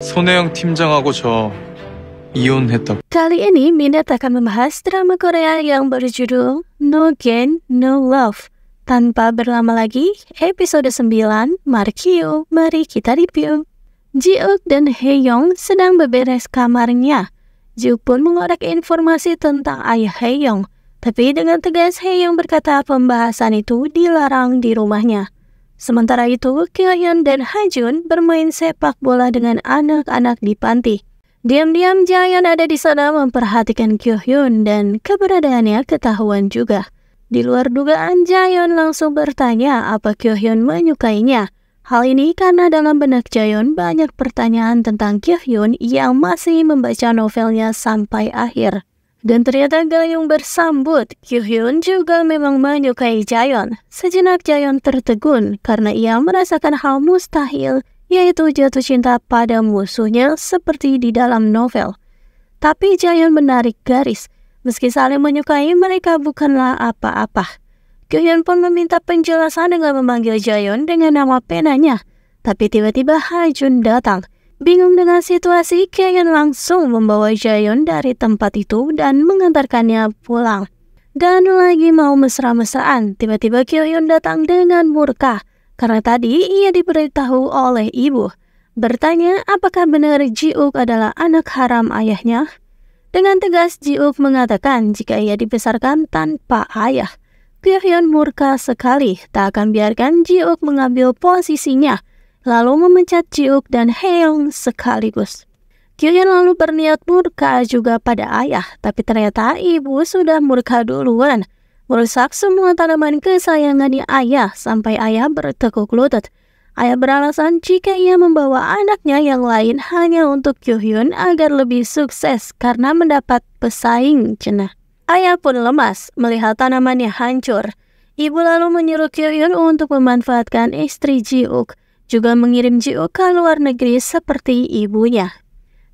손혜영 팀장하고 저 이혼했다고. Kali ini Minat akan membahas drama Korea yang berjudul No Gain, No Love. Tanpa berlama lagi, episode 9, mari kita review. Ji-uk dan Hae-young sedang beberes kamarnya. Ji-uk pun mengorek informasi tentang ayah Hae-young. Tapi dengan tegas Hae-young berkata pembahasan itu dilarang di rumahnya. Sementara itu, Kyo-hyun dan Ha-jun bermain sepak bola dengan anak-anak di panti. Diam-diam Jaeon ada di sana memperhatikan Kyo-hyun dan keberadaannya ketahuan juga. Di luar dugaan, Jaeon langsung bertanya apa Kyo-hyun menyukainya. Hal ini karena dalam benak Jaeon banyak pertanyaan tentang Kyo-hyun yang masih membaca novelnya sampai akhir. Dan ternyata Gayung bersambut, Kyo-hyun juga memang menyukai Jaeon. Sejenak Jaeon tertegun karena ia merasakan hal mustahil, yaitu jatuh cinta pada musuhnya seperti di dalam novel. Tapi Jaeon menarik garis, meski saling menyukai mereka bukanlah apa-apa. Kyo-hyun pun meminta penjelasan dengan memanggil Jaeon dengan nama penanya. Tapi tiba-tiba Ha-jun datang. Bingung dengan situasi, Kyo-hyun langsung membawa Jaeon dari tempat itu dan mengantarkannya pulang. Dan lagi mau mesra-mesraan, tiba-tiba Kyo-hyun datang dengan murka. Karena tadi ia diberitahu oleh ibu. Bertanya apakah benar Ji-uk adalah anak haram ayahnya. Dengan tegas Ji-uk mengatakan jika ia dibesarkan tanpa ayah. Kyo-hyun murka sekali, tak akan biarkan Ji-uk mengambil posisinya. Lalu memecat Ji-uk dan Hae-young sekaligus. Kyo-hyun lalu berniat murka juga pada ayah, tapi ternyata ibu sudah murka duluan. Merusak semua tanaman kesayangannya ayah sampai ayah bertekuk lutut. Ayah beralasan jika ia membawa anaknya yang lain hanya untuk Kyo-hyun agar lebih sukses karena mendapat pesaing cenah. Ayah pun lemas melihat tanamannya hancur. Ibu lalu menyuruh Kyo-hyun untuk memanfaatkan istri Ji-uk, juga mengirim Ji-uk ke luar negeri seperti ibunya.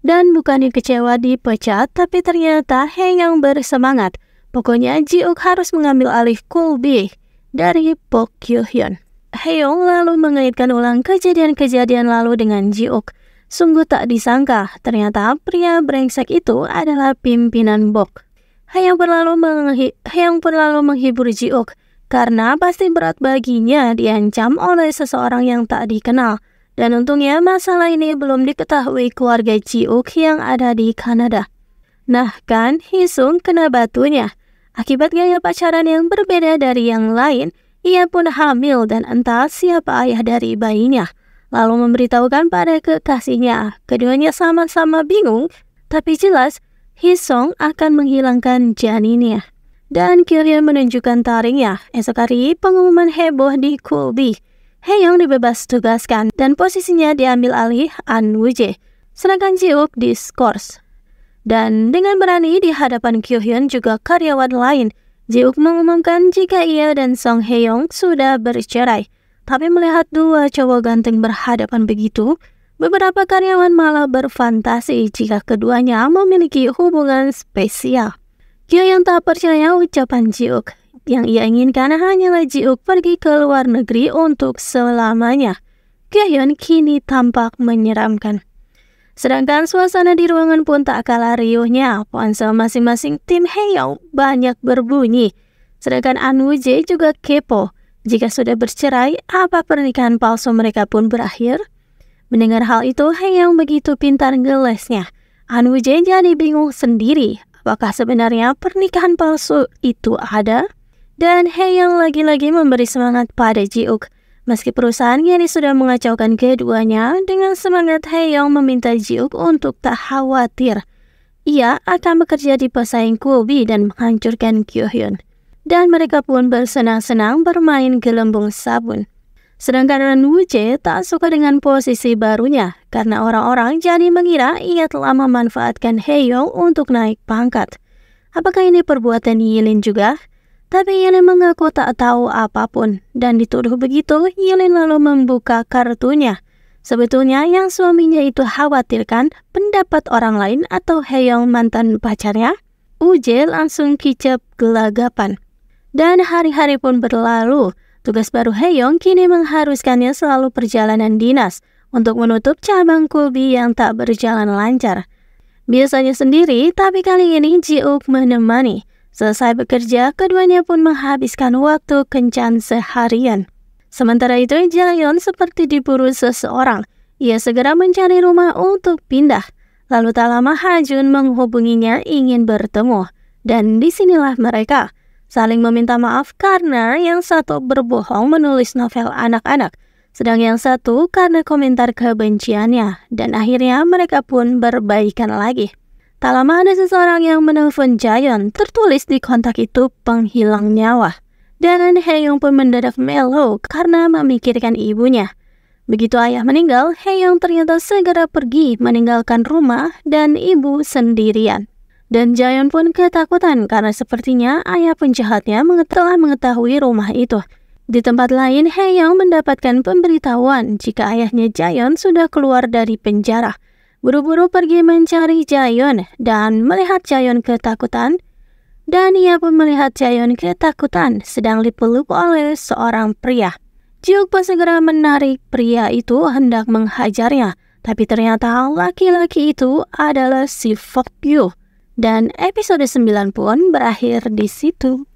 Dan bukannya kecewa dipecat, tapi ternyata Hae-young bersemangat. Pokoknya Ji-uk harus mengambil alih Kulbi dari Park Kyo-hyun. Hae-young lalu mengaitkan ulang kejadian-kejadian lalu dengan Ji-uk. Sungguh tak disangka, ternyata pria brengsek itu adalah pimpinan Bok. Hae-young pun lalu menghibur Ji-uk. Karena pasti berat baginya diancam oleh seseorang yang tak dikenal. Dan untungnya masalah ini belum diketahui keluarga Ji-uk yang ada di Kanada. Nah kan, Hee-sung kena batunya. Akibat gaya pacaran yang berbeda dari yang lain, ia pun hamil dan entah siapa ayah dari bayinya. Lalu memberitahukan pada kekasihnya. Keduanya sama-sama bingung, tapi jelas Hee-sung akan menghilangkan janinnya. Dan Kyo-hyun menunjukkan taringnya. Esok hari pengumuman heboh di Kulbi. Hae-young dibebas tugaskan dan posisinya diambil alih An Woo-jae. Sedangkan Ji-uk diskors. Dan dengan berani di hadapan Kyo-hyun juga karyawan lain, Ji-uk mengumumkan jika ia dan Song Hae-young sudah bercerai. Tapi melihat dua cowok ganteng berhadapan begitu, beberapa karyawan malah berfantasi jika keduanya memiliki hubungan spesial. Kyo yang tak percaya ucapan Ji-uk. Yang ia inginkan hanyalah Ji-uk pergi ke luar negeri untuk selamanya. Kyo-hyun kini tampak menyeramkan. Sedangkan suasana di ruangan pun tak kalah riuhnya. Ponsel masing-masing tim Hae-young banyak berbunyi. Sedangkan An Woo-jae juga kepo. Jika sudah bercerai, apa pernikahan palsu mereka pun berakhir? Mendengar hal itu, Hae-young begitu pintar gelesnya. An Woo-jae jadi bingung sendiri. Apakah sebenarnya pernikahan palsu itu ada? Dan Hae-young lagi-lagi memberi semangat pada Ji-uk. Meski perusahaan kini sudah mengacaukan keduanya, dengan semangat Hae-young meminta Ji-uk untuk tak khawatir. Ia akan bekerja di pesaing Kulbi dan menghancurkan Kyo-hyun. Dan mereka pun bersenang-senang bermain gelembung sabun. Sedangkan An Woo-jae tak suka dengan posisi barunya karena orang-orang jadi mengira ia telah memanfaatkan Hae-young untuk naik pangkat. Apakah ini perbuatan Yilin juga? Tapi Yilin mengaku tak tahu apapun dan dituduh begitu, Yilin lalu membuka kartunya. Sebetulnya yang suaminya itu khawatirkan pendapat orang lain atau Hae-young mantan pacarnya. Woo-jae langsung kicap gelagapan. Dan hari-hari pun berlalu. Tugas baru Hae-young kini mengharuskannya selalu perjalanan dinas untuk menutup cabang Kulbi yang tak berjalan lancar. Biasanya sendiri, tapi kali ini Ji-uk menemani. Selesai bekerja, keduanya pun menghabiskan waktu kencan seharian. Sementara itu, Jaeon seperti diburu seseorang. Ia segera mencari rumah untuk pindah. Lalu tak lama Ha-jun menghubunginya ingin bertemu. Dan disinilah mereka saling meminta maaf karena yang satu berbohong menulis novel anak-anak, sedang yang satu karena komentar kebenciannya, dan akhirnya mereka pun berbaikan lagi. Tak lama ada seseorang yang menelpon Jaeon, tertulis di kontak itu penghilang nyawa. Dan Haeyoung pun mendadak melo karena memikirkan ibunya. Begitu ayah meninggal, Haeyoung ternyata segera pergi meninggalkan rumah dan ibu sendirian. Dan Jaeon pun ketakutan karena sepertinya ayah penjahatnya telah mengetahui rumah itu. Di tempat lain, Haeyoung mendapatkan pemberitahuan jika ayahnya Jaeon sudah keluar dari penjara. Buru-buru pergi mencari Jaeon dan melihat Jaeon ketakutan. Dan ia pun melihat Jaeon ketakutan sedang dipeluk oleh seorang pria. Ji-uk pun segera menarik pria itu hendak menghajarnya. Tapi ternyata laki-laki itu adalah si Fok Yu. Dan episode 9 pun berakhir di situ.